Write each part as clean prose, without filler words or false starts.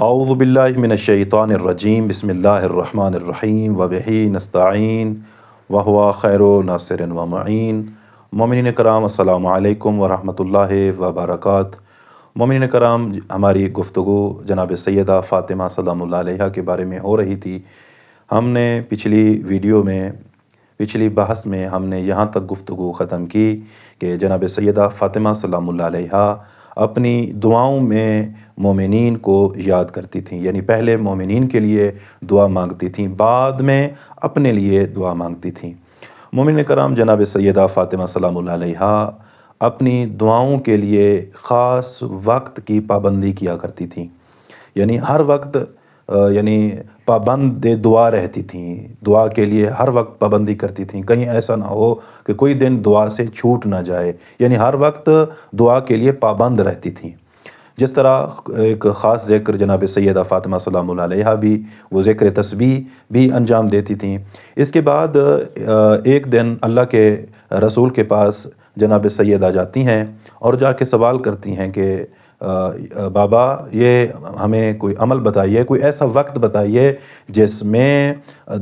اعوذ باللہ من الشیطان الرجیم بسم اللہ الرحمن الرحیم وبہ نستعین وہو خیر ناصر و معین۔ مومنین کرام السلام علیکم ورحمۃ اللہ وبرکاتہ۔ مومنین کرام، ہماری گفتگو جناب سیدہ فاطمہ سلام اللہ علیہا کے بارے میں ہو رہی تھی۔ ہم نے پچھلی بحث میں ہم نے یہاں تک گفتگو ختم کی کہ جناب سیدہ فاطمہ سلام اللہ علیہا اپنی دعاؤں میں مومنین کو یاد کرتی تھیں، یعنی پہلے مومنین کے لیے دعا مانگتی تھیں، بعد میں اپنے لیے دعا مانگتی تھیں۔ مومنین کرام، جناب سیدہ فاطمہ سلام اللہ علیہا اپنی دعاؤں کے لیے خاص وقت کی پابندی کیا کرتی تھیں، یعنی ہر وقت پابند دعا رہتی تھیں، دعا کے لیے ہر وقت پابندی کرتی تھیں، کہیں ایسا نہ ہو کہ کوئی دن دعا سے چھوٹ نہ جائے، یعنی ہر وقت دعا کے لیے پابند رہتی تھیں۔ جس طرح ایک خاص ذکر جناب سیدہ فاطمہ سلام اللہ علیہا بھی وہ ذکر تسبیح بھی انجام دیتی تھیں۔ اس کے بعد ایک دن اللہ کے رسول کے پاس جناب سیدہ جاتی ہیں اور جا کے سوال کرتی ہیں کہ بابا، یہ ہمیں کوئی عمل بتائیے، کوئی ایسا وقت بتائیے جس میں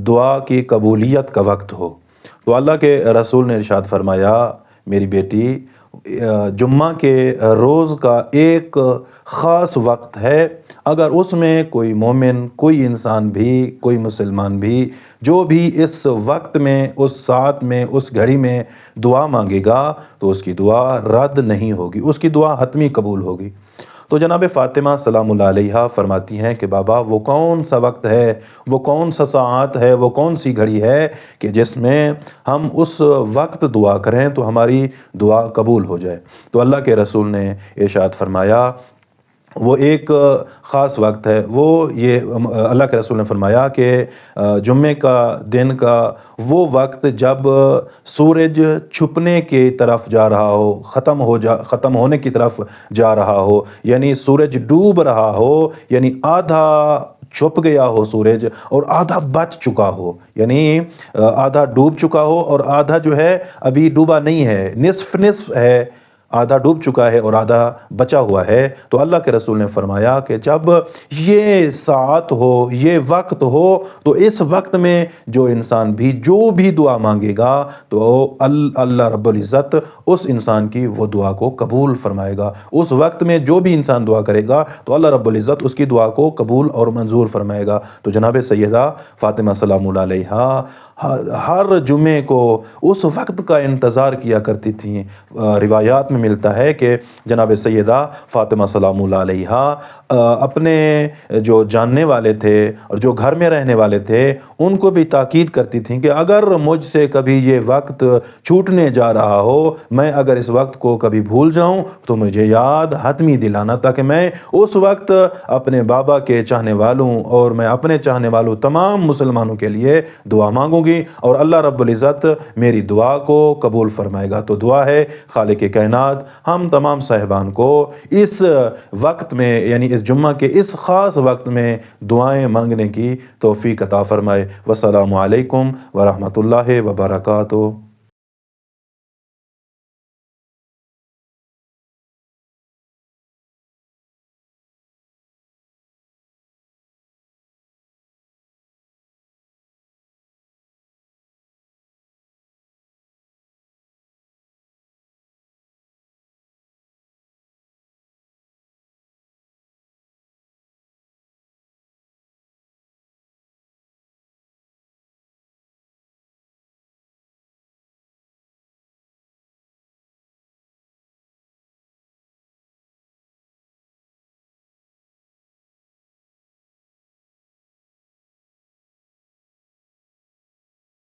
دعا کی قبولیت کا وقت ہو۔ تو اللہ کے رسول نے ارشاد فرمایا، میری بیٹی، جمعہ کے روز کا ایک خاص وقت ہے، اگر اس میں کوئی مومن، کوئی انسان بھی، کوئی مسلمان بھی جو بھی اس وقت میں، اس ساعت میں، اس گھڑی میں دعا مانگے گا تو اس کی دعا رد نہیں ہوگی، اس کی دعا حتمی قبول ہوگی۔ تو جناب فاطمہ سلام اللہ علیہا فرماتی ہیں کہ بابا، وہ کون سا وقت ہے، وہ کون سا ساعت ہے، وہ کون سی گھڑی ہے کہ جس میں ہم اس وقت دعا کریں تو ہماری دعا قبول ہو جائے۔ تو اللہ کے رسول نے ارشاد فرمایا، وہ ایک خاص وقت ہے، وہ یہ اللہ کے رسول نے فرمایا کہ جمعے کا دن کا وہ وقت جب سورج چھپنے کی طرف جا رہا ہو، ختم ہونے کی طرف جا رہا ہو، یعنی سورج ڈوب رہا ہو، یعنی آدھا چھپ گیا ہو سورج اور آدھا بچ چکا ہو، یعنی آدھا ڈوب چکا ہو اور آدھا جو ہے ابھی ڈوبا نہیں ہے، نصف ہے، آدھا ڈوب چکا ہے اور آدھا بچا ہوا ہے۔ تو اللہ کے رسول نے فرمایا کہ جب یہ ساعت ہو، یہ وقت ہو، تو اس وقت میں جو انسان بھی جو بھی دعا مانگے گا تو اللہ رب العزت اس انسان کی وہ دعا کو قبول فرمائے گا۔ اس وقت میں جو بھی انسان دعا کرے گا تو اللہ رب العزت اس کی دعا کو قبول اور منظور فرمائے گا۔ تو جناب سیدہ فاطمہ سلام اللہ علیہا ہر جمعے کو اس وقت کا انتظار کیا کرتی تھیں۔ روایات میں ملتا ہے کہ جناب سیدہ فاطمہ سلام اللہ علیہا اپنے جو جاننے والے تھے اور جو گھر میں رہنے والے تھے ان کو بھی تاکید کرتی تھیں کہ اگر مجھ سے کبھی یہ وقت چھوٹنے جا رہا ہو، میں اگر اس وقت کو کبھی بھول جاؤں تو مجھے یاد حتمی دلانا، تاکہ میں اس وقت اپنے بابا کے چاہنے والوں اور میں اپنے چاہنے والوں تمام مسلمانوں کے لیے دعا مانگوں گی اور اللہ رب العزت میری دعا کو قبول فرمائے گا۔ تو دعا ہے خالق کائنات ہم تمام صاحبان کو اس وقت میں، یعنی اس جمعہ کے اس خاص وقت میں دعائیں مانگنے کی توفیق عطا فرمائے۔ والسلام علیکم ورحمۃ اللہ وبرکاتہ۔